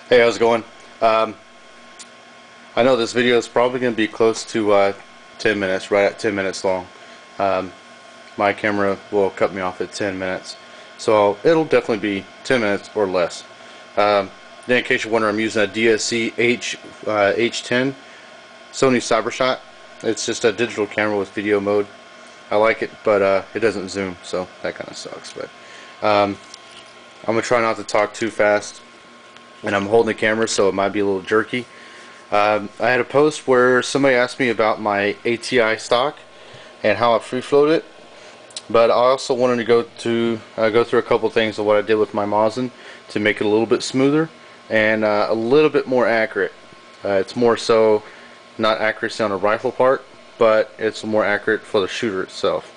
Hey, how's it going? Um, I know this video is probably going to be close to 10 minutes, right at 10 minutes long. Um, my camera will cut me off at 10 minutes, so it'll definitely be 10 minutes or less. Then in case you're wondering, I'm using a DSC H10 Sony CyberShot. It's just a digital camera with video mode. I like it, but it doesn't zoom, so that kind of sucks. But I'm going to try not to talk too fast, and I'm holding the camera, so it might be a little jerky. I had a post where somebody asked me about my ATI stock and how I free float it, but I also wanted to go through a couple things of what I did with my Mosin to make it a little bit smoother and a little bit more accurate. It's more so not accuracy on the rifle part, but it's more accurate for the shooter itself.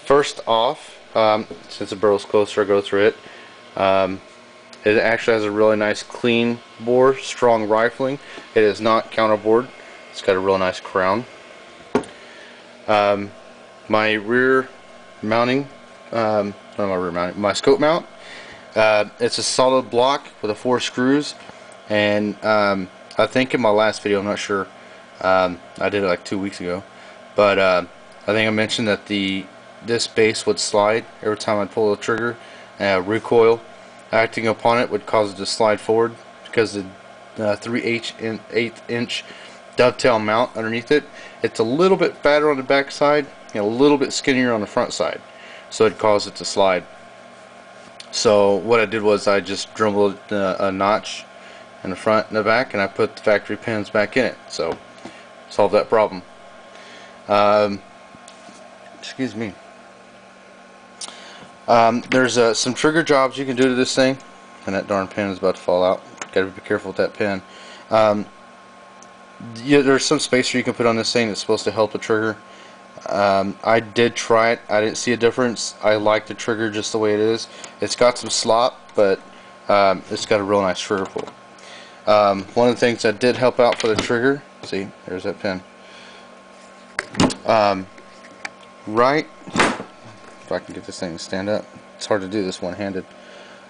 First off, since the barrel's closer, I go through it. It actually has a really nice clean bore, strong rifling. It is not counterbored. It's got a real nice crown. My rear mounting, not my rear mounting, my scope mount. It's a solid block with 4 screws, and I think in my last video, I'm not sure, I did it like 2 weeks ago, but I think I mentioned that this base would slide every time I pull the trigger. Recoil acting upon it would cause it to slide forward because the 3/8 inch dovetail mount underneath it. It's a little bit fatter on the back side and a little bit skinnier on the front side, so it caused it to slide. So what I did was I just drilled a notch in the front and the back, and I put the factory pins back in it, so solved that problem. Excuse me. There's some trigger jobs you can do to this thing, and that darn pin is about to fall out. Gotta be careful with that pin. Yeah, there's some spacer you can put on this thing that's supposed to help the trigger. I did try it. I didn't see a difference. I like the trigger just the way it is. It's got some slop, but it's got a real nice trigger pull. One of the things that did help out for the trigger, see, there's that pin. Right, if I can get this thing to stand up. It's hard to do this one-handed.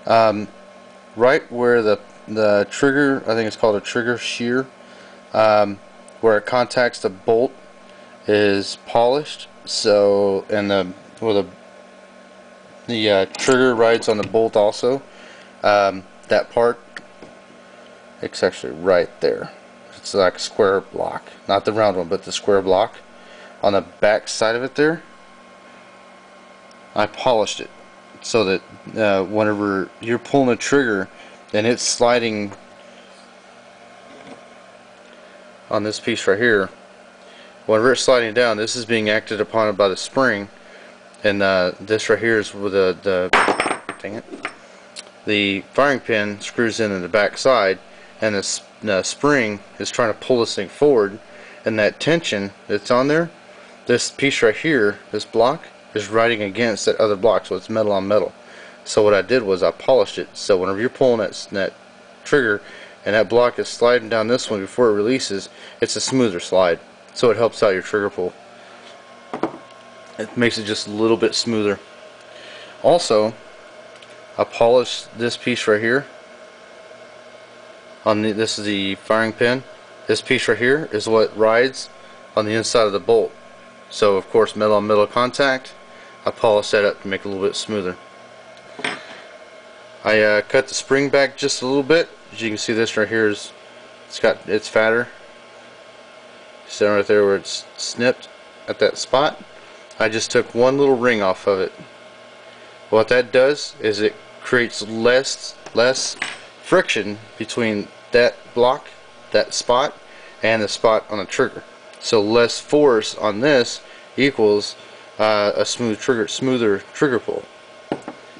Right where the trigger, I think it's called a trigger shear, where it contacts the bolt is polished. So, and where the trigger rides on the bolt also, that part, it's actually right there. It's like a square block, not the round one, but the square block on the back side of it there. I polished it so that whenever you're pulling the trigger and it's sliding on this piece right here, whenever it's sliding down, this is being acted upon by the spring, and this right here is with the firing pin screws in the back side, and the spring is trying to pull this thing forward, and that tension that's on there, this piece right here, this block, is riding against that other block, so it's metal on metal. So what I did was I polished it, so whenever you're pulling that trigger and that block is sliding down this one before it releases, it's a smoother slide, so it helps out your trigger pull. It makes it just a little bit smoother. Also, I polished this piece right here. This is the firing pin. This piece right here is what rides on the inside of the bolt. So of course, metal on metal contact, I polished that up to make it a little bit smoother. I cut the spring back just a little bit. As you can see, this right here it's fatter. See right there where it's snipped at that spot. I just took one little ring off of it. What that does is it creates less friction between that block, that spot, and the spot on the trigger. So less force on this equals a smoother trigger pull.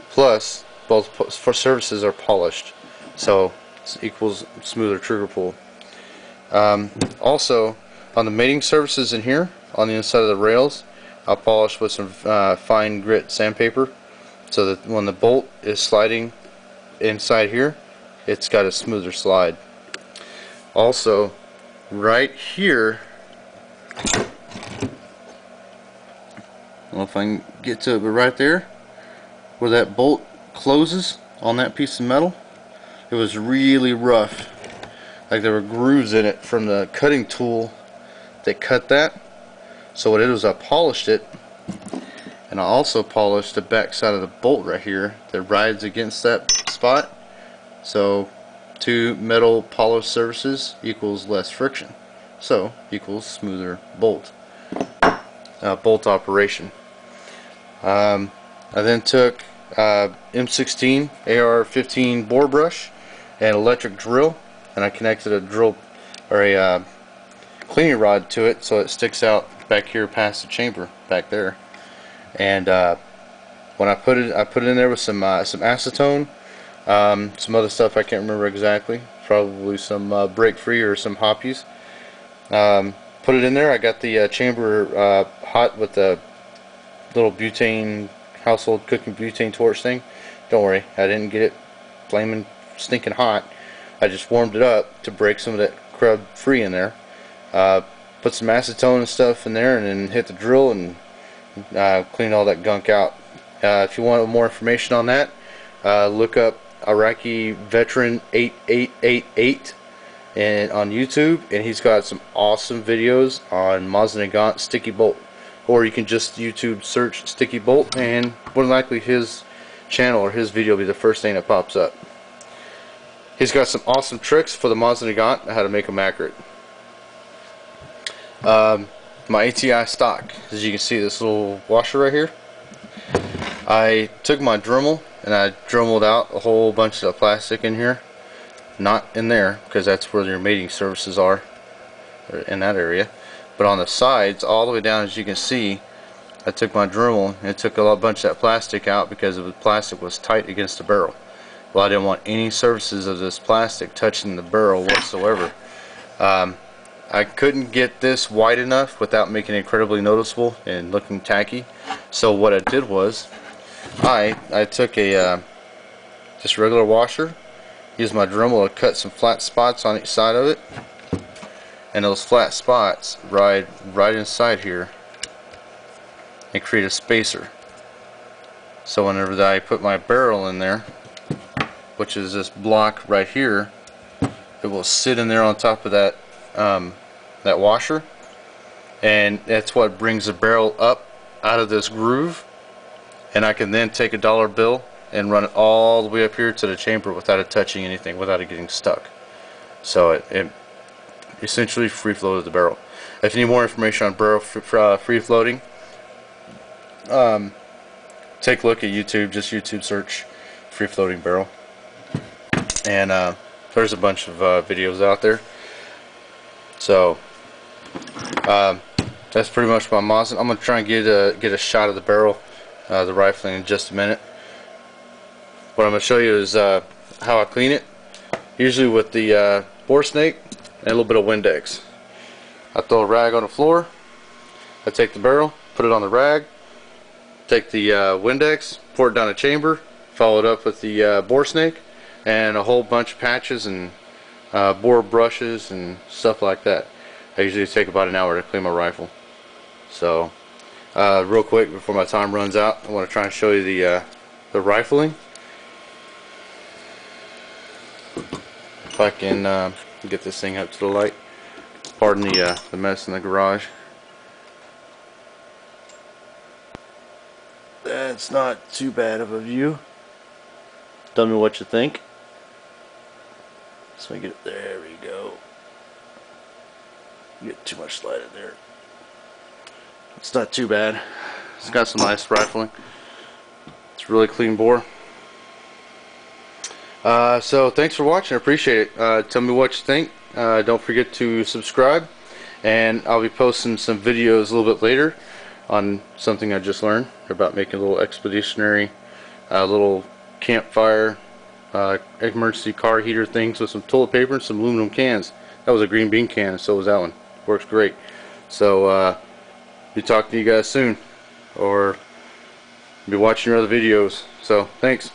Plus, both surfaces are polished, so it equals smoother trigger pull. Also, on the mating surfaces in here, on the inside of the rails, I'll polish with some fine grit sandpaper, so that when the bolt is sliding inside here, it's got a smoother slide. Also, right here, I don't know if I can get to it, but right there where that bolt closes on that piece of metal, it was really rough. Like there were grooves in it from the cutting tool that cut that. So what I did was I polished it, and I also polished the back side of the bolt right here that rides against that spot. So 2 metal polished surfaces equals less friction, so equals smoother bolt operation. I then took M16 AR-15 bore brush and electric drill, and I connected a drill or a cleaning rod to it so it sticks out back here past the chamber back there. And when I put it in there with some acetone, some other stuff I can't remember exactly, probably some break free or some hoppies. Put it in there. I got the chamber hot with the little butane, household cooking butane torch thing. Don't worry, I didn't get it flaming stinking hot. I just warmed it up to break some of that crud free in there. Put some acetone and stuff in there, and then hit the drill and clean all that gunk out. If you want more information on that, look up Iraqi Veteran 8888 and on YouTube, and he's got some awesome videos on Mosin.MPG sticky bolt. Or you can just YouTube search sticky bolt, and more than likely his channel or his video will be the first thing that pops up. He's got some awesome tricks for the Mosin.MPG and how to make them accurate. My ATI stock, as you can see, this little washer right here, I took my Dremel and I Dremeled out a whole bunch of plastic in here. Not in there, because that's where your mating surfaces are, in that area. But on the sides, all the way down, as you can see, I took my Dremel and took a bunch of that plastic out because the plastic was tight against the barrel. Well, I didn't want any surfaces of this plastic touching the barrel whatsoever. I couldn't get this wide enough without making it incredibly noticeable and looking tacky. So what I did was, I took a just regular washer, used my Dremel to cut some flat spots on each side of it, and those flat spots ride right inside here and create a spacer. So whenever I put my barrel in there, which is this block right here, it will sit in there on top of that that washer, and that's what brings the barrel up out of this groove, and I can then take a dollar bill and run it all the way up here to the chamber without it touching anything, without it getting stuck. So it essentially free floated the barrel. If you need more information on barrel free floating, take a look at YouTube. Just YouTube search free floating barrel, and there's a bunch of videos out there. So that's pretty much my Mosin. I'm gonna try and get a shot of the barrel, the rifling, in just a minute. What I'm gonna show you is how I clean it. Usually with the bore snake and a little bit of Windex. I throw a rag on the floor. I take the barrel, put it on the rag, take the Windex, pour it down a chamber, follow it up with the bore snake, and a whole bunch of patches and bore brushes and stuff like that. I usually take about an hour to clean my rifle. So real quick before my time runs out, I want to try and show you the rifling. If I can get this thing up to the light. Pardon the mess in the garage. That's not too bad of a view. Tell me what you think. So I get it. There we go. Get too much light in there. It's not too bad. It's got some nice rifling. It's really clean bore. So thanks for watching. I appreciate it. Tell me what you think. Don't forget to subscribe, and I'll be posting some videos a little bit later on something I just learned about making a little expeditionary little campfire emergency car heater things with some toilet paper and some aluminum cans. That was a green bean can, and so was that one. Works great. So be talking to you guys soon, or be watching your other videos. So thanks.